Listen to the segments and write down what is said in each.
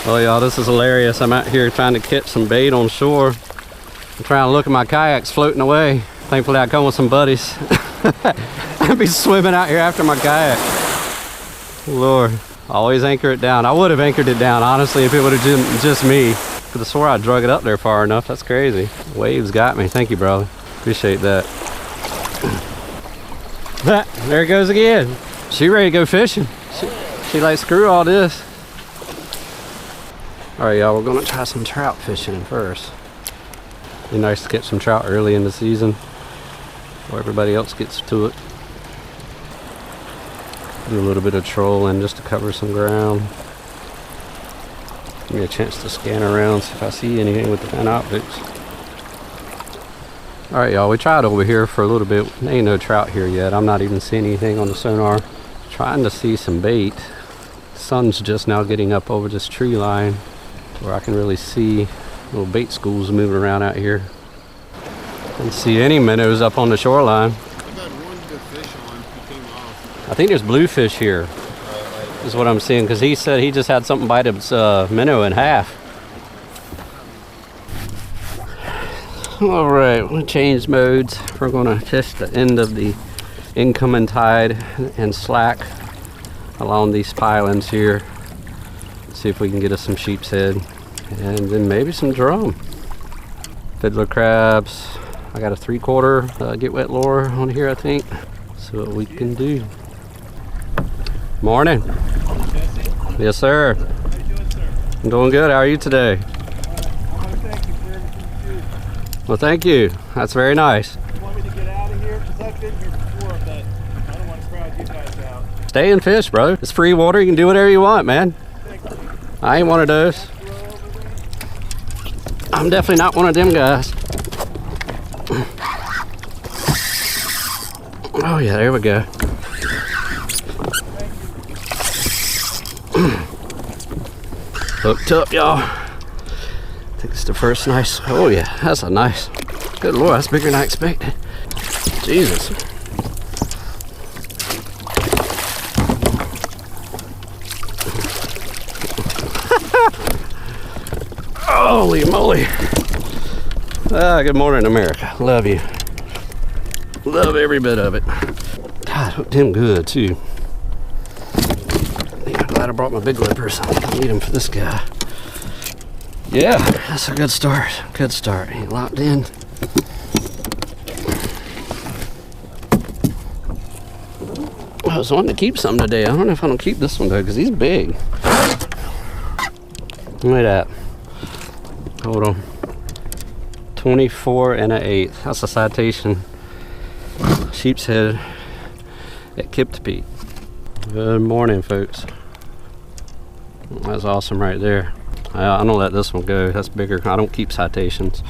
Oh y'all, this is hilarious. I'm out here trying to catch some bait on shore. I'm trying to look at my kayaks floating away. Thankfully I come with some buddies. I'd be swimming out here after my kayak. Lord, always anchor it down. I would have anchored it down, honestly, if it would have been just me. Could have swore I drug it up there far enough. That's crazy. Waves got me. Thank you, brother. Appreciate that. There it goes again. She ready to go fishing. She like, screw all this. All right, y'all, we're gonna try some trout fishing first. Be nice to catch some trout early in the season before everybody else gets to it. Do a little bit of trolling just to cover some ground. Give me a chance to scan around, see if I see anything with the fan optics. All right, y'all, we tried over here for a little bit. There ain't no trout here yet. I'm not even seeing anything on the sonar. Trying to see some bait. Sun's just now getting up over this tree line where I can really see little bait schools moving around out here. Don't see any minnows up on the shoreline. I've had one good fish on. He came off. I think there's bluefish here, is what I'm seeing, because he said he just had something bite his minnow in half. All right, we'll change modes. We're going to test the end of the incoming tide and slack along these pilings here. See if we can get us some sheep's head and then maybe some drum. Fiddler crabs. I got a 3/4 get wet lure on here, I think. See what we can do. Morning. Jesse? Yes, sir. How you doing, sir? I'm doing good. How are you today? I want to thank you for everything you do. Well, thank you. That's very nice. You want me to get out of here? Because I've been here before, but I don't want to crowd you guys out. Stay and fish, bro. It's free water. You can do whatever you want, man. Thank you. I ain't one of those. I'm definitely not one of them guys. Oh yeah, there we go. Hooked up, y'all. I think it's the first nice. Oh yeah, that's a nice. Good Lord, that's bigger than I expected. Jesus. Holy moly. Good morning, America. Love you. Love every bit of it. God, hooked him good too. I'm glad I brought my big whippers. I don't need them for this guy. Yeah, that's a good start. Good start. He locked in. I was wanting to keep some today. I don't know if I'm gonna keep this one though, because he's big. Look at that. Hold on. 24 1/8. That's a citation. Sheep's head at Kiptopeke. Good morning, folks. That's awesome right there. I'm gonna let this one go. That's bigger. I don't keep citations.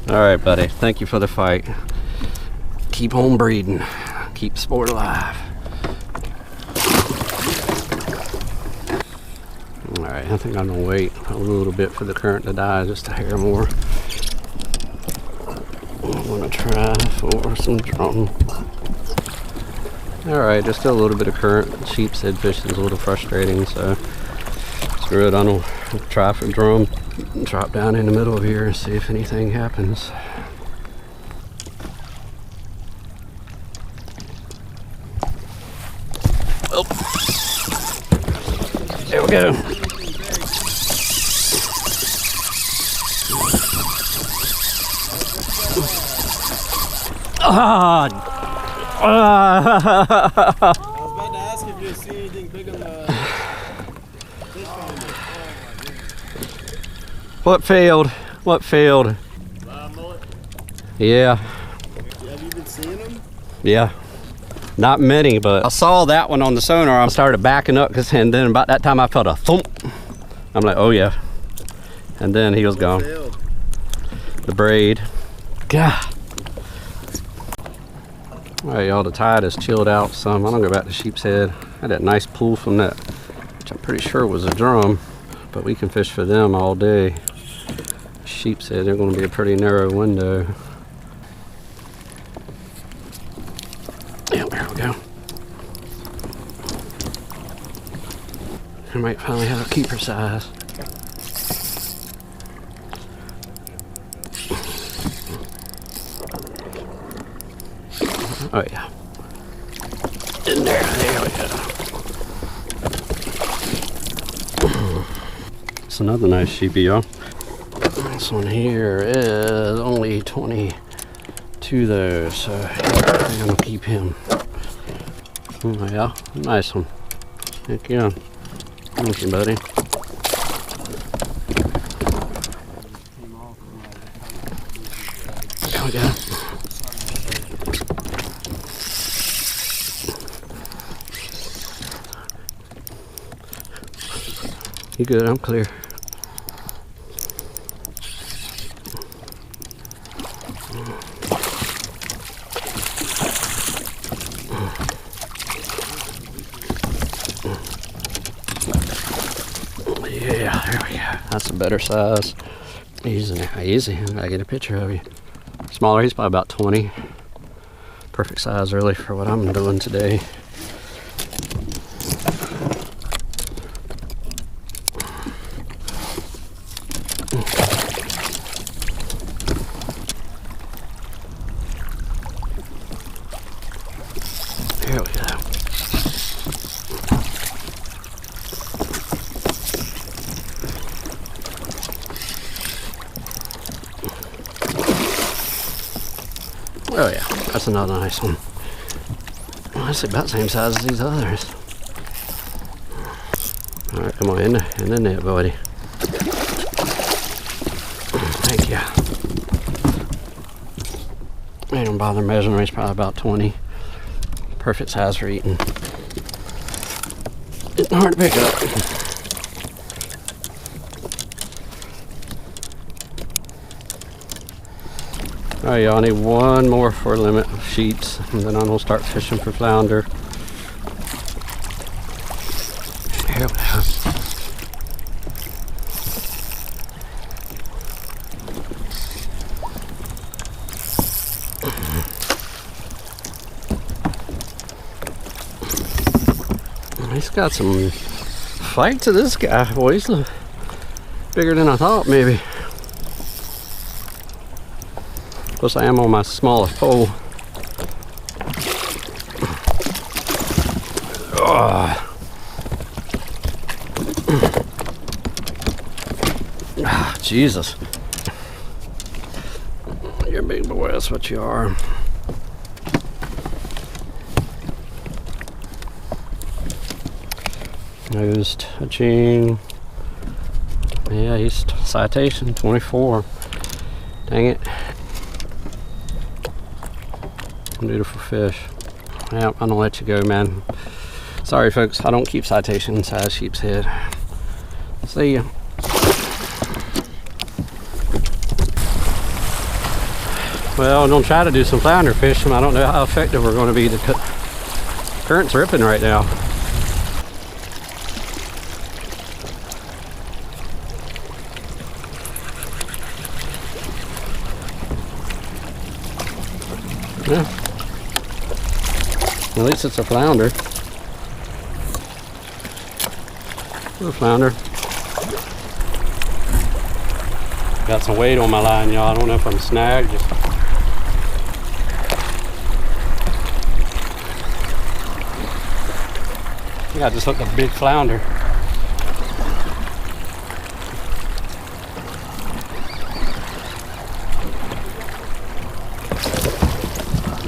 All right, buddy. Thank you for the fight. Keep on breeding. Keep sport alive. All right, I think I'm gonna wait a little bit for the current to die, just a hair more. I'm gonna try for some drum. All right, just a little bit of current. Sheep's head fishing is a little frustrating, so screw it. I'm gonna try for drum. Drop down in the middle of here and see if anything happens. Oh, there we go. I was about to ask if you see anything big on the fish finder. Oh my goodness. What failed? What failed? Mullet? Yeah. Have you been seeing them? Yeah. Not many, but I saw that one on the sonar. I started backing up, and then about that time I felt a thump. I'm like, oh yeah. And then he was gone. Failed. The braid. God. All right, y'all, the tide has chilled out some. I'm gonna go back to Sheep's Head. I had that nice pull from that, which I'm pretty sure was a drum, but we can fish for them all day. Sheep's Head, they're gonna be a pretty narrow window. Yeah, there we go. I might finally have a keeper size. Oh yeah. In there, there we go. It's another nice sheepy, y'all. This one here is only 22 though, so I'm gonna keep him. Oh yeah, nice one. Heck yeah. Thank you, buddy. There we go. You good? I'm clear. Yeah, there we go. That's a better size. Easy, easy. I gotta get a picture of you. Smaller, he's probably about 20. Perfect size, really, for what I'm doing today. There we go. Oh yeah, that's another nice one. Well, that's about the same size as these others. Alright, come on, in the net, buddy. Thank you. I don't bother measuring, he's probably about 20. Perfect size for eating. It's hard to pick up. Alright, y'all, I need one more for limit of sheets, and then I'm gonna start fishing for flounder. Here we go. He's got some fight to this guy. Boy, he's bigger than I thought, maybe. Of course, I am on my smallest pole. Jesus. You're a big boy, that's what you are. Nose touching. Yeah, he's citation 24. Dang it. Beautiful fish. Yeah, I'm gonna let you go, man. Sorry, folks, I don't keep citation size sheep's head. See ya. Well, I'm gonna try to do some flounder fishing. I don't know how effective we're gonna be. The current's ripping right now. Yeah. At least it's a flounder. Little flounder. Got some weight on my line, y'all. I don't know if I'm snagged. I think I just hooked a big flounder.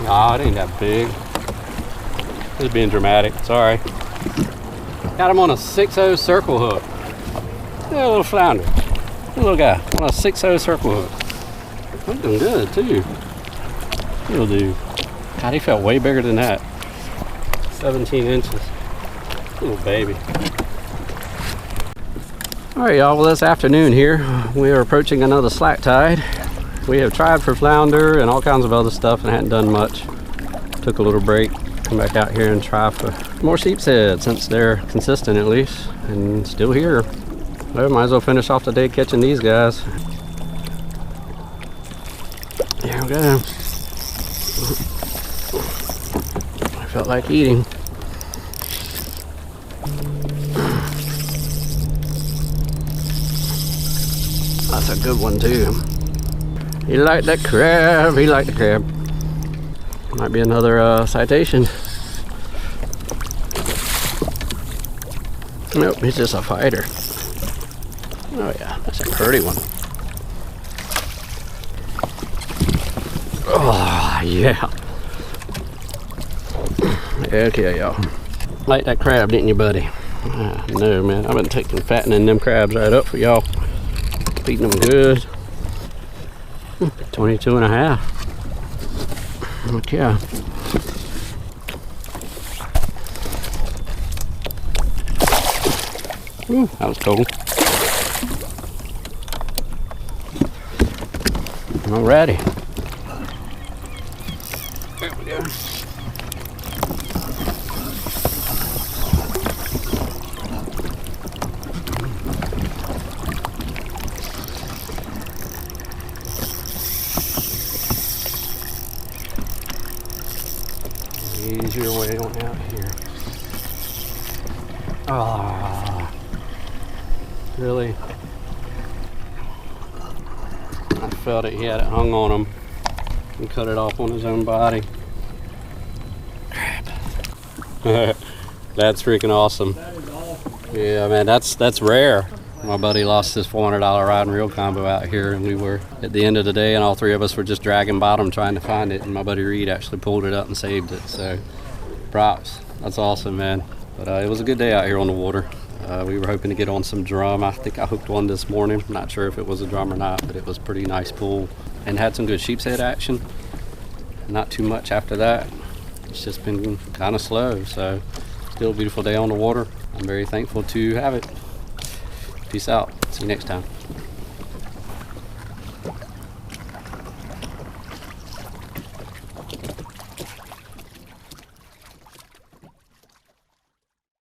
Nah, it ain't that big. Just being dramatic, sorry. Got him on a 6-0 circle hook. Yeah, a little flounder. A little guy on a 6-0 circle hook. Looking good too. Little dude. God, he felt way bigger than that. 17 inches. Little baby. Alright, y'all, well, this afternoon here, we are approaching another slack tide. We have tried for flounder and all kinds of other stuff and hadn't done much. Took a little break, come back out here and try for more sheep's head since they're consistent at least and still here. Well, might as well finish off the day catching these guys. There we go. I felt like eating. That's a good one too. He liked that crab. He liked the crab. Might be another citation. Nope, he's just a fighter. Oh yeah, that's a pretty one. Oh yeah. Heck yeah, y'all. Like that crab, didn't you, buddy? No, man. I've been taking fattening them crabs right up for y'all. Feeding them good. 22 and a half. Heck yeah. Ooh, that was cool. Alrighty. There we go. Ease your way on out here. Ah, really? I felt it. He had it hung on him and cut it off on his own body. Crap. That's freaking awesome. That is awesome. Yeah, man, that's rare. My buddy lost his $400 rod and reel combo out here, and we were at the end of the day, and all three of us were just dragging bottom trying to find it, and my buddy Reed actually pulled it up and saved it. So, props. That's awesome, man. But it was a good day out here on the water. We were hoping to get on some drum. I think I hooked one this morning. I'm not sure if it was a drum or not, but it was a pretty nice pull and had some good sheep's head action. Not too much after that. It's just been kind of slow. So, still a beautiful day on the water. I'm very thankful to have it. Peace out. See you next time.